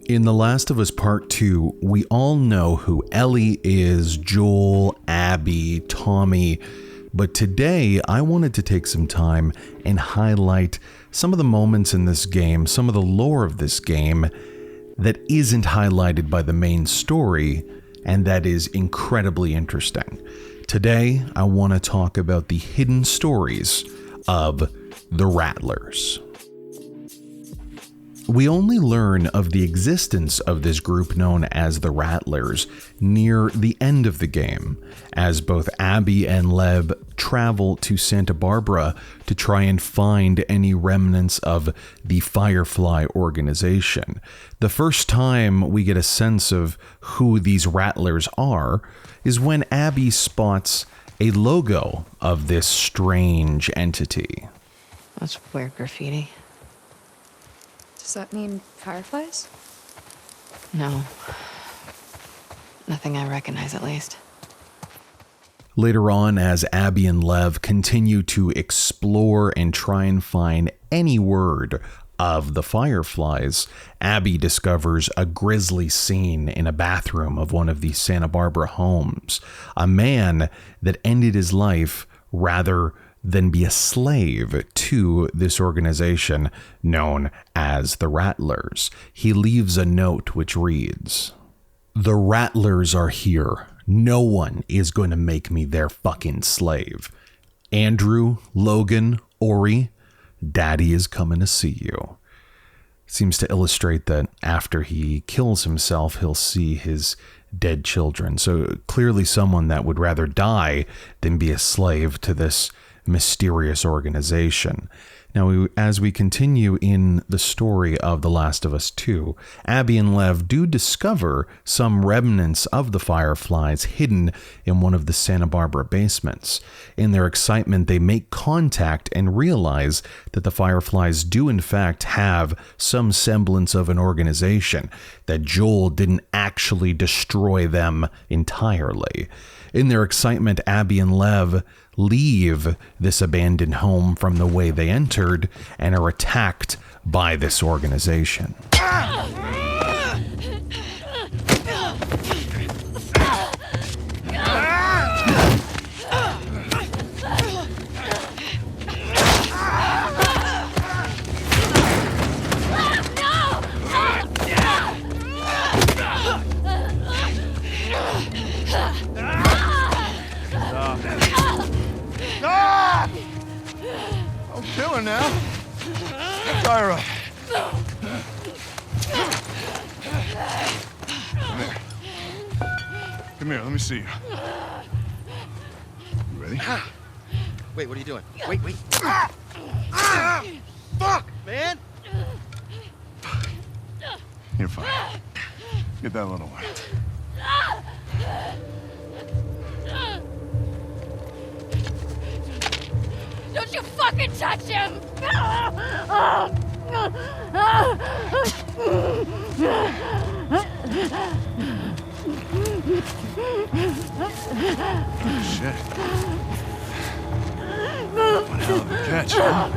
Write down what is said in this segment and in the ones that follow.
In The Last of Us Part 2, we all know who Ellie is, Joel, Abby, Tommy, but today I wanted to take some time and highlight some of the moments in this game, some of the lore of this game that isn't highlighted by the main story and that is incredibly interesting. Today, I want to talk about the hidden stories of the Rattlers. We only learn of the existence of this group known as the Rattlers near the end of the game, as both Abby and Lev travel to Santa Barbara to try and find any remnants of the Firefly organization. The first time we get a sense of who these Rattlers are is when Abby spots a logo of this strange entity. That's weird graffiti. Does that mean fireflies? No. Nothing I recognize, at least. Later on, as Abby and Lev continue to explore and try and find any word of the Fireflies, Abby discovers a grisly scene in a bathroom of one of the Santa Barbara homes. A man that ended his life rather than be a slave to this organization known as the Rattlers. He leaves a note which reads, "The Rattlers are here. No one is going to make me their fucking slave. Andrew, Logan, Ori, Daddy is coming to see you." Seems to illustrate that after he kills himself, he'll see his dead children. So clearly someone that would rather die than be a slave to this mysterious organization. Now, as we continue in the story of The Last of Us 2, Abby and Lev do discover some remnants of the Fireflies hidden in one of the Santa Barbara basements. In their excitement, they make contact and realize that the Fireflies do in fact have some semblance of an organization, that Joel didn't actually destroy them entirely. In their excitement, Abby and Lev leave this abandoned home from the way they entered and are attacked by this organization. Kill her now. Tyra. Come here. Come here, let me see you. You ready? Wait, what are you doing? Wait. Fuck, man! You're fine. Get that little one. Don't you fucking touch him! Shit. One hell of a catch, huh?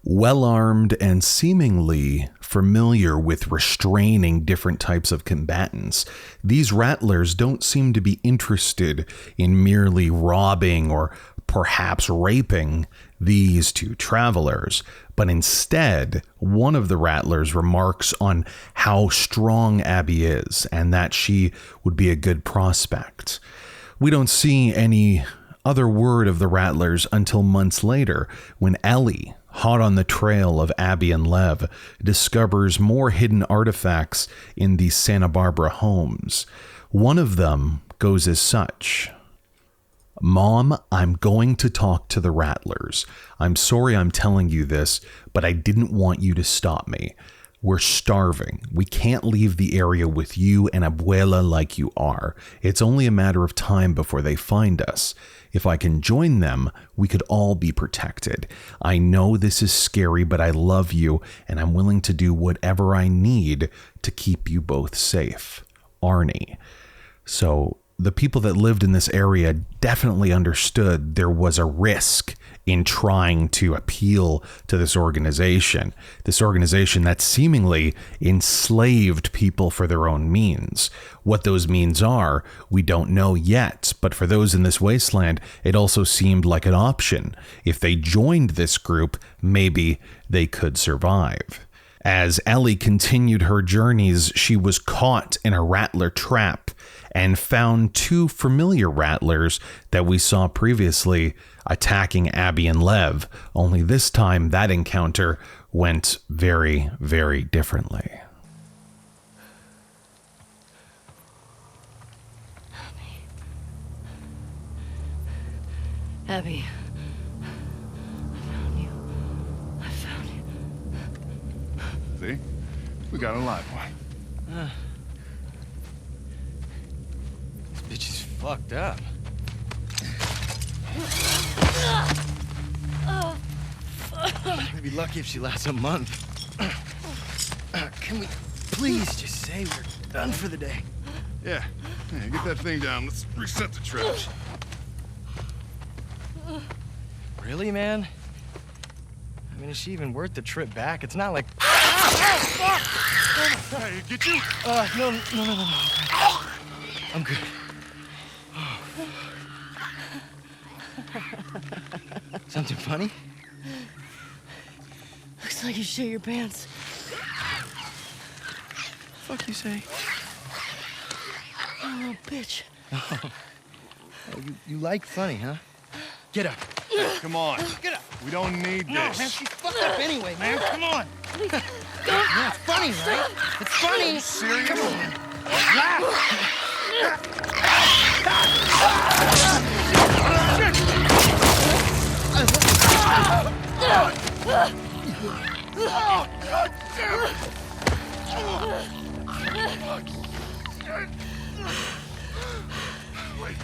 Well-armed and seemingly familiar with restraining different types of combatants, these Rattlers don't seem to be interested in merely robbing or perhaps raping these two travelers, but instead, one of the Rattlers remarks on how strong Abby is and that she would be a good prospect. We don't see any other word of the Rattlers until months later, when Ellie, hot on the trail of Abby and Lev, discovers more hidden artifacts in the Santa Barbara homes. One of them goes as such: "Mom, I'm going to talk to the Rattlers. I'm sorry I'm telling you this, but I didn't want you to stop me. We're starving. We can't leave the area with you and Abuela like you are. It's only a matter of time before they find us. If I can join them, we could all be protected. I know this is scary, but I love you, and I'm willing to do whatever I need to keep you both safe. Arnie." So the people that lived in this area definitely understood there was a risk in trying to appeal to this organization that seemingly enslaved people for their own means. What those means are, we don't know yet, but for those in this wasteland, it also seemed like an option. If they joined this group, maybe they could survive. As Ellie continued her journeys, she was caught in a Rattler trap and found two familiar Rattlers that we saw previously attacking Abby and Lev, only this time that encounter went very, very differently. Abby. I found you. See? We got a live one. This bitch is fucked up. We'd be lucky if she lasts a month. Can we please just say we're done for the day? Yeah, get that thing down. Let's reset the traps. Really, man? I mean, is she even worth the trip back? It's not like... Hey, get you? No. I'm good. Something funny? Looks like you shit your pants. Fuck you say? Oh, bitch. Oh, you like funny, huh? Get up. Come on. Get up. We don't need No, this. man, she's fucked up anyway, man. Come on. No, it's funny, right? It's funny. Serious? Come on. Laugh. Oh, God damn it! Wait.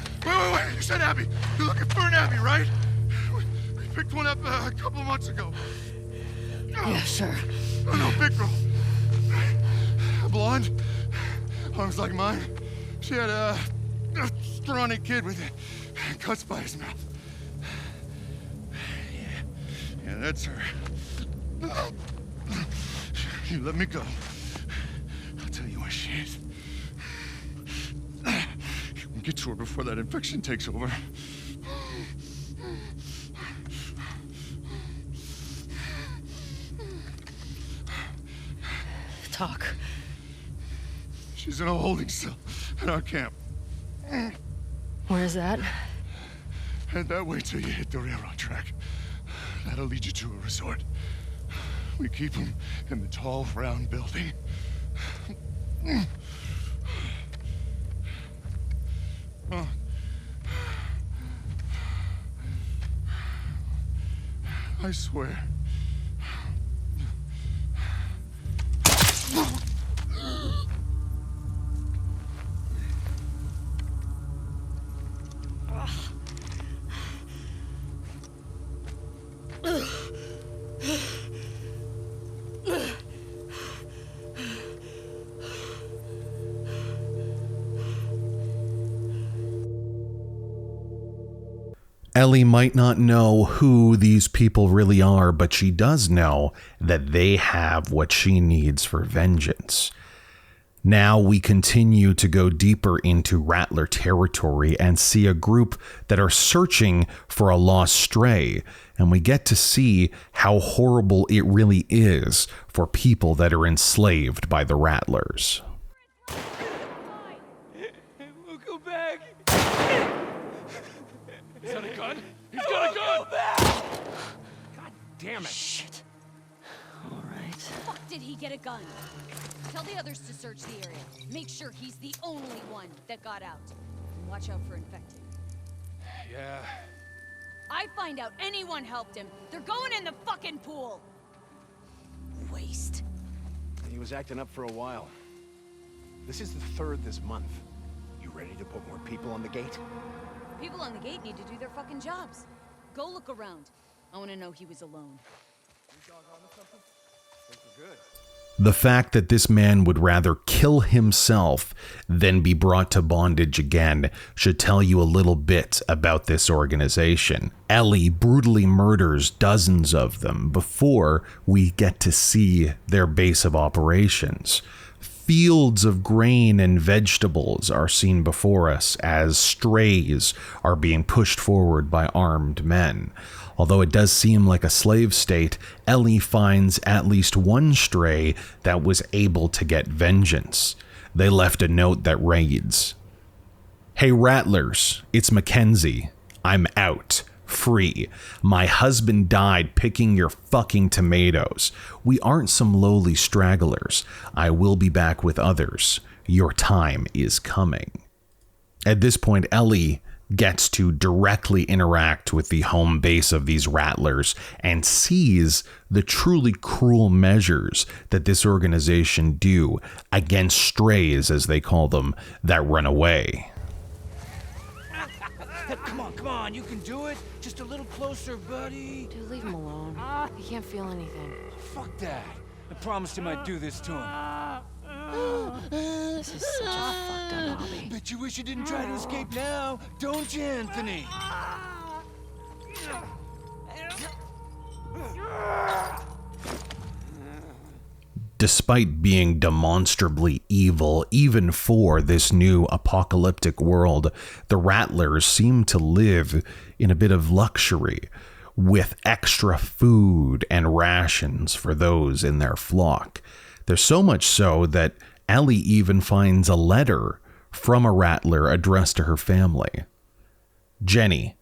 You said Abby. You're looking for an Abby, right? We picked one up a couple of months ago. Yeah, sure. No, big girl. Blonde. Arms like mine. She had a scrawny kid with cuts by his mouth. Yeah, that's her. You let me go. I'll tell you where she is. Get to her before that infection takes over. Talk. She's in a holding cell at our camp. Where's that? Head that way till you hit the railroad track. That'll lead you to a resort. We keep them in the tall, round building. I swear. Ellie might not know who these people really are, but she does know that they have what she needs for vengeance. Now we continue to go deeper into Rattler territory and see a group that are searching for a lost stray, and we get to see how horrible it really is for people that are enslaved by the Rattlers. We'll go back. He's got a gun? He's got a gun! Go back! God damn it. Shit. All right. Fuck did he get a gun? Tell the others to search the area. Make sure he's the only one that got out. And watch out for infected. Yeah. I find out anyone helped him, they're going in the fucking pool! Waste. He was acting up for a while. This is the third this month. You ready to put more people on the gate? People on the gate need to do their fucking jobs. Go look around. I want to know he was alone. Think we're good. The fact that this man would rather kill himself than be brought to bondage again should tell you a little bit about this organization. Ellie brutally murders dozens of them before we get to see their base of operations. Fields of grain and vegetables are seen before us as strays are being pushed forward by armed men. Although it does seem like a slave state, Ellie finds at least one stray that was able to get vengeance. They left a note that reads, "Hey Rattlers, it's Mackenzie. I'm out. Free. My husband died picking your fucking tomatoes. We aren't some lowly stragglers. I will be back with others. Your time is coming." At this point, Ellie gets to directly interact with the home base of these Rattlers and sees the truly cruel measures that this organization do against strays, as they call them, that run away. Come on, you can do it. Just a little closer, buddy. Dude, leave him alone. He can't feel anything. Fuck that. I promised him I'd do this to him. This is such a fucked up hobby. Bet you wish you didn't try to escape now, don't you, Anthony? Despite being demonstrably evil, even for this new apocalyptic world, the Rattlers seem to live in a bit of luxury, with extra food and rations for those in their flock. There's so much so that Ellie even finds a letter from a Rattler addressed to her family. "Jenny,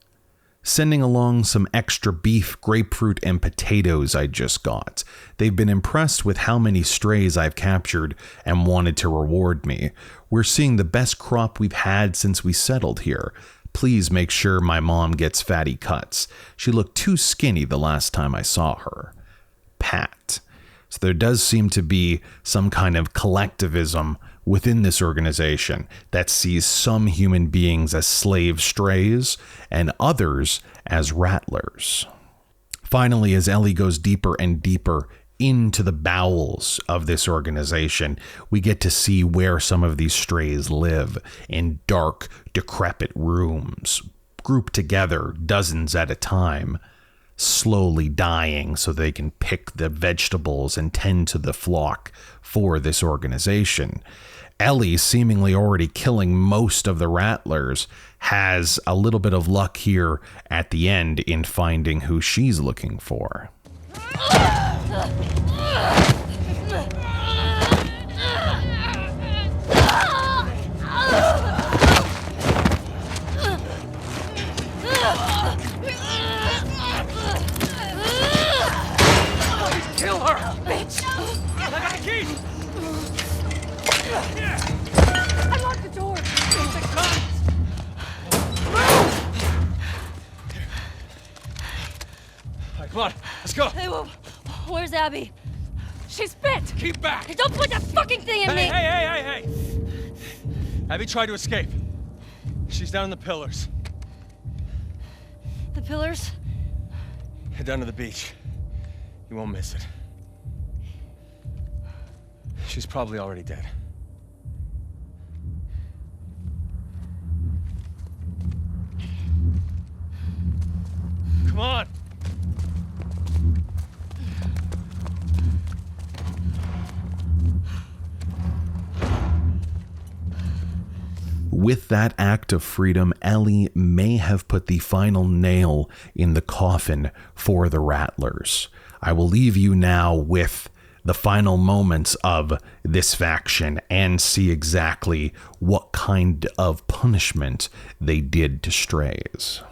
sending along some extra beef, grapefruit, and potatoes I just got. They've been impressed with how many strays I've captured and wanted to reward me. We're seeing the best crop we've had since we settled here. Please make sure my mom gets fatty cuts. She looked too skinny the last time I saw her. Pat." So there does seem to be some kind of collectivism within this organization that sees some human beings as slave strays and others as Rattlers. Finally, as Ellie goes deeper and deeper into the bowels of this organization, we get to see where some of these strays live, in dark, decrepit rooms, grouped together dozens at a time, slowly dying so they can pick the vegetables and tend to the flock for this organization. Ellie, seemingly already killing most of the Rattlers, has a little bit of luck here at the end in finding who she's looking for. Kill her! Bitch! I got the keys! I locked the door. The guns! All right, come on, let's go. Hey, where's Abby? She's bit. Keep back! Hey, don't put that fucking thing in me. Hey! Abby tried to escape. She's down in the pillars. The pillars? Head down to the beach. You won't miss it. She's probably already dead. Come on! With that act of freedom, Ellie may have put the final nail in the coffin for the Rattlers. I will leave you now with the final moments of this faction and see exactly what kind of punishment they did to strays.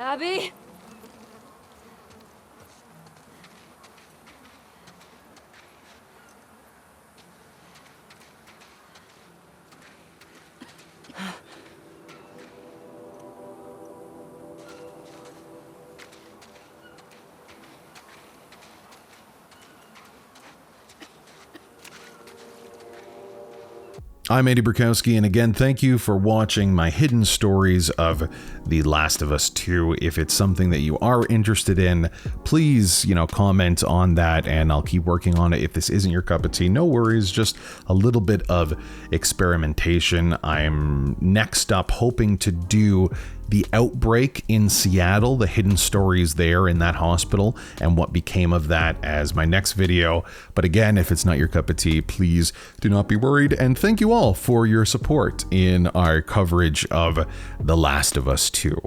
Abby? I'm Andy Borkowski, and again, thank you for watching my hidden stories of The Last of Us 2. If it's something that you are interested in, please, comment on that, and I'll keep working on it. If this isn't your cup of tea, no worries, just a little bit of experimentation. I'm next up hoping to do the outbreak in Seattle, the hidden stories there in that hospital, and what became of that as my next video. But again, if it's not your cup of tea, please do not be worried. And thank you all for your support in our coverage of The Last of Us 2.